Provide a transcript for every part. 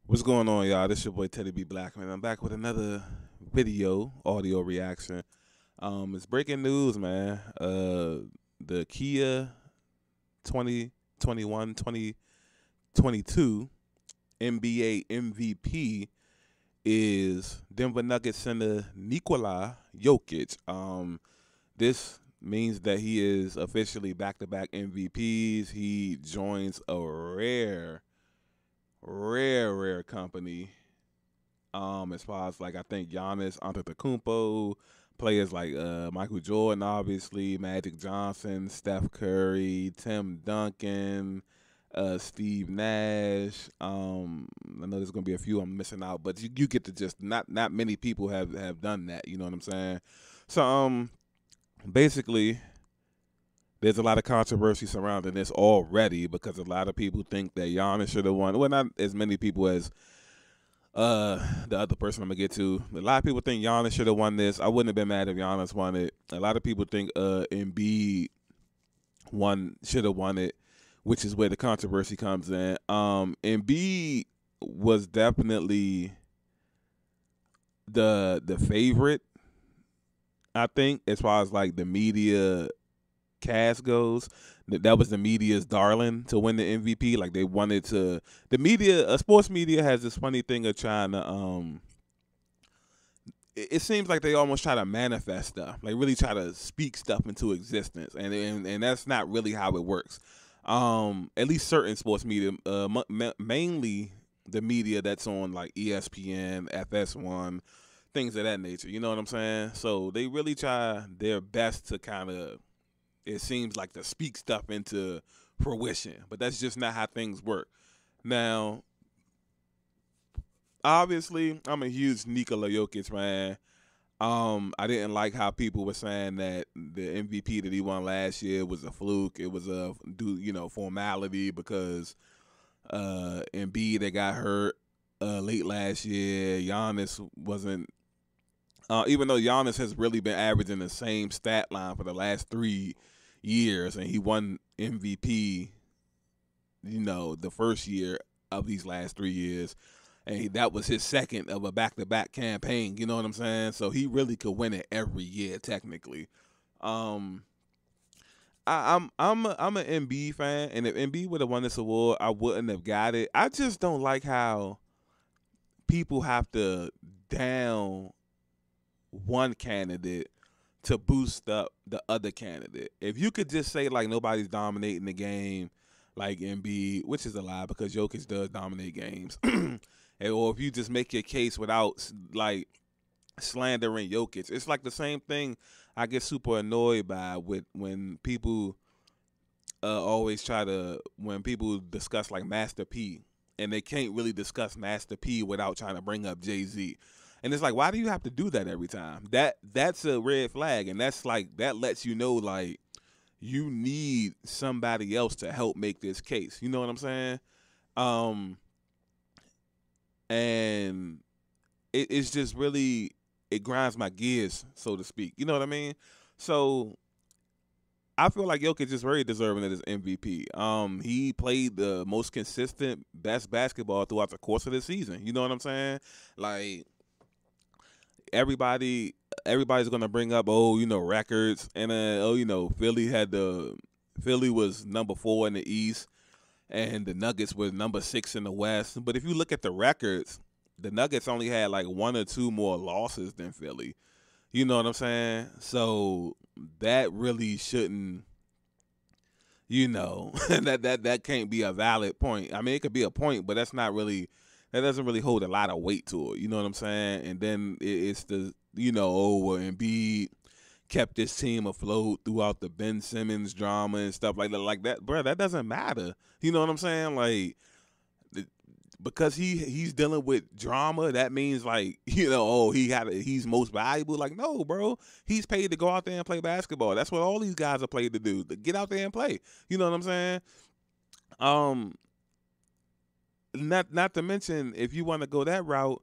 What's going on, y'all? This your boy Teddy B Blackman. I'm back with another audio reaction. It's breaking news, man. The Kia 2021 2022 NBA MVP is Denver Nuggets center Nikola Jokic. This means that he is officially back-to-back MVPs. He joins a rare company. As far as like I think Giannis Antetokounmpo, players like Michael Jordan, obviously Magic Johnson, Steph Curry, Tim Duncan, Steve Nash. I know there's gonna be a few I'm missing out, but you get to just not many people have done that. You know what I'm saying? So basically there's a lot of controversy surrounding this already because a lot of people think that Giannis should have won. Well, not as many people as the other person I'm gonna get to. A lot of people think Giannis should have won this. I wouldn't have been mad if Giannis won it. A lot of people think Embiid should have won it, which is where the controversy comes in. Embiid was definitely the favorite, I think, as far as like the media cast goes. That was the media's darling to win the MVP. Like they wanted to. The media, sports media, has this funny thing of trying to. It seems like they almost try to manifest stuff, like really try to speak stuff into existence, and that's not really how it works. At least certain sports media, mainly the media that's on like ESPN, FS1, things of that nature. You know what I'm saying? So they really try their best to kind of, it seems like, to speak stuff into fruition, but that's just not how things work. Now, obviously, I'm a huge Nikola Jokic fan. I didn't like how people were saying that the MVP that he won last year was a fluke. It was a formality because Embiid that got hurt late last year. Giannis wasn't. Even though Giannis has really been averaging the same stat line for the last 3 years, and he won MVP, the first year of these last 3 years, and that was his second of a back-to-back campaign. You know what I'm saying? So he really could win it every year technically. Um, I'm an MB fan, and if MB would have won this award, I wouldn't have got it. I just don't like how people have to down one candidate to boost up the other candidate. If you could just say like nobody's dominating the game like Embiid, which is a lie because Jokic does dominate games, or if you just make your case without like slandering Jokic, it's like the same thing I get super annoyed by with when people always try to, when people discuss like Master P, and they can't really discuss Master P without trying to bring up Jay-Z. And it's like, why do you have to do that every time? That's a red flag, and that's like, that lets you know like you need somebody else to help make this case. You know what I'm saying? Um, and it's just really, it grinds my gears, so to speak. You know what I mean? So I feel like Jokic is very deserving of this MVP. He played the most consistent, best basketball throughout the course of the season. You know what I'm saying? Like, everybody's gonna bring up, records, and Philly was number 4 in the East, and the Nuggets were number 6 in the West. But if you look at the records, the Nuggets only had like 1 or 2 more losses than Philly. You know what I'm saying? So that really shouldn't, that can't be a valid point. I mean, it could be a point, but that doesn't really hold a lot of weight to it. You know what I'm saying? And then it's the, well, Embiid kept this team afloat throughout the Ben Simmons drama and stuff like that. Like that, bro, that doesn't matter. You know what I'm saying? Like, because he's dealing with drama, that means like, he's most valuable. Like, no, bro, he's paid to go out there and play basketball. That's what all these guys are paid to do, to get out there and play. You know what I'm saying? Um, not to mention, if you want to go that route,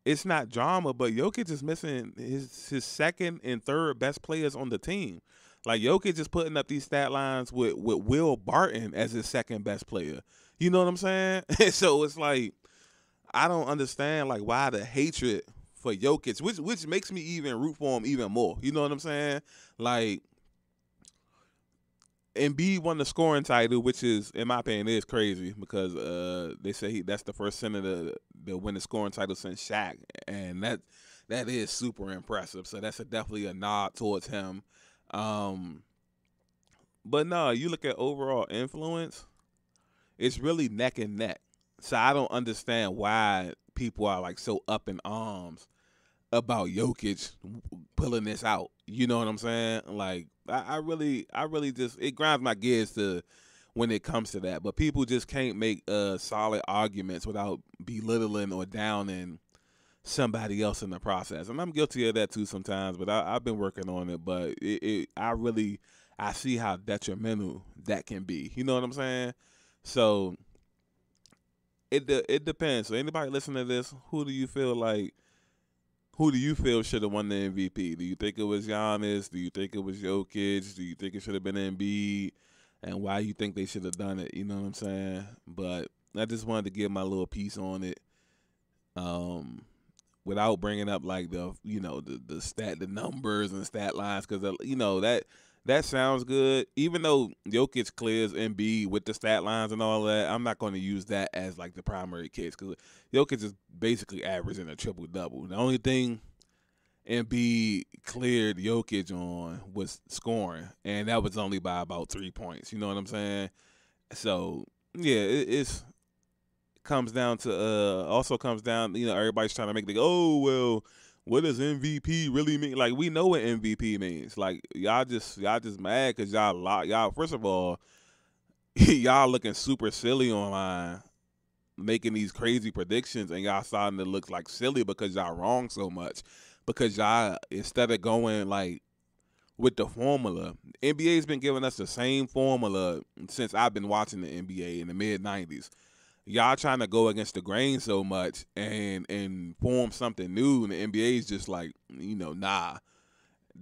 it's not drama, but Jokic is missing his second and third best players on the team. Like, Jokic is putting up these stat lines with Will Barton as his second best player. You know what I'm saying? So it's like, I don't understand like why the hatred for Jokic, which makes me even root for him even more. You know what I'm saying? Like Embiid won the scoring title, which is, in my opinion, is crazy because they say that's the first center to win the scoring title since Shaq, and that is super impressive. So that's definitely a nod towards him. Um, but no, you look at overall influence, it's really neck and neck. So I don't understand why people are like so up in arms about Jokic pulling this out. You know what I'm saying? Like I really just, it grinds my gears to when it comes to that. But people just can't make solid arguments without belittling or downing somebody else in the process. And I'm guilty of that too sometimes. But I've been working on it. But I see how detrimental that can be. You know what I'm saying? So it depends. So anybody listening to this, who do you feel should have won the MVP? Do you think it was Giannis? Do you think it was Jokic? Do you think it should have been Embiid? And why you think they should have done it? You know what I'm saying? But I just wanted to give my little piece on it, without bringing up like the numbers and stat lines, because that sounds good. Even though Jokic clears Embiid with the stat lines and all that, I'm not going to use that as like the primary case because Jokic is basically averaging a triple double. The only thing Embiid cleared Jokic on was scoring, and that was only by about 3 points. You know what I'm saying? So yeah, it's comes down to also comes down. Everybody's trying to make what does MVP really mean? Like, we know what MVP means. Like, y'all just mad because y'all first of all, y'all looking super silly online, making these crazy predictions, and y'all starting to look like silly because y'all wrong so much. Because y'all, instead of going like with the formula, NBA's been giving us the same formula since I've been watching the NBA in the mid-90s. Y'all trying to go against the grain so much and form something new, and the NBA is just like, nah.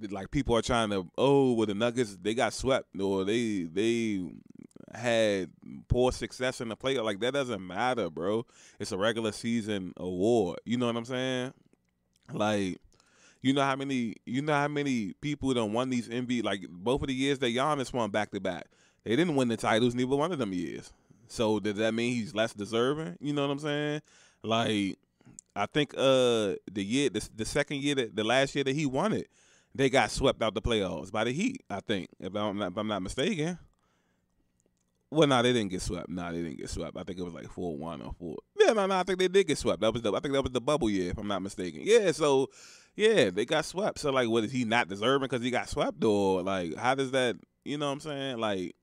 Like, people are trying to, the Nuggets, they got swept, or they had poor success in the playoff. Like, that doesn't matter, bro. It's a regular season award. You know what I'm saying? Like, you know how many people done won these NBA, like both of the years that Giannis won back to back. They didn't win the titles neither one of them years. So does that mean he's less deserving? You know what I'm saying? Like, I think the second year, the last year that he won it, they got swept out the playoffs by the Heat, I think, if I'm not mistaken. Well, no, they didn't get swept. No, they didn't get swept. I think it was like 4-1 or 4. Yeah, no, I think they did get swept. I think that was the bubble year, if I'm not mistaken. Yeah, so yeah, they got swept. So like, what, is he not deserving because he got swept, or like, how does that? You know what I'm saying? Like,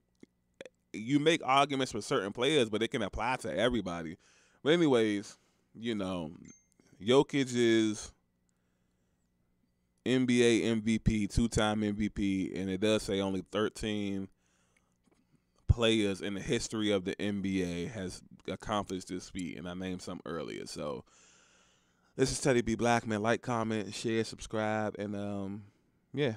you make arguments for certain players, but it can apply to everybody. But anyways, Jokic is NBA MVP, 2-time MVP, and it does say only 13 players in the history of the NBA has accomplished this feat, and I named some earlier. So this is Teddy B. Blackman. Like, comment, share, subscribe, and yeah.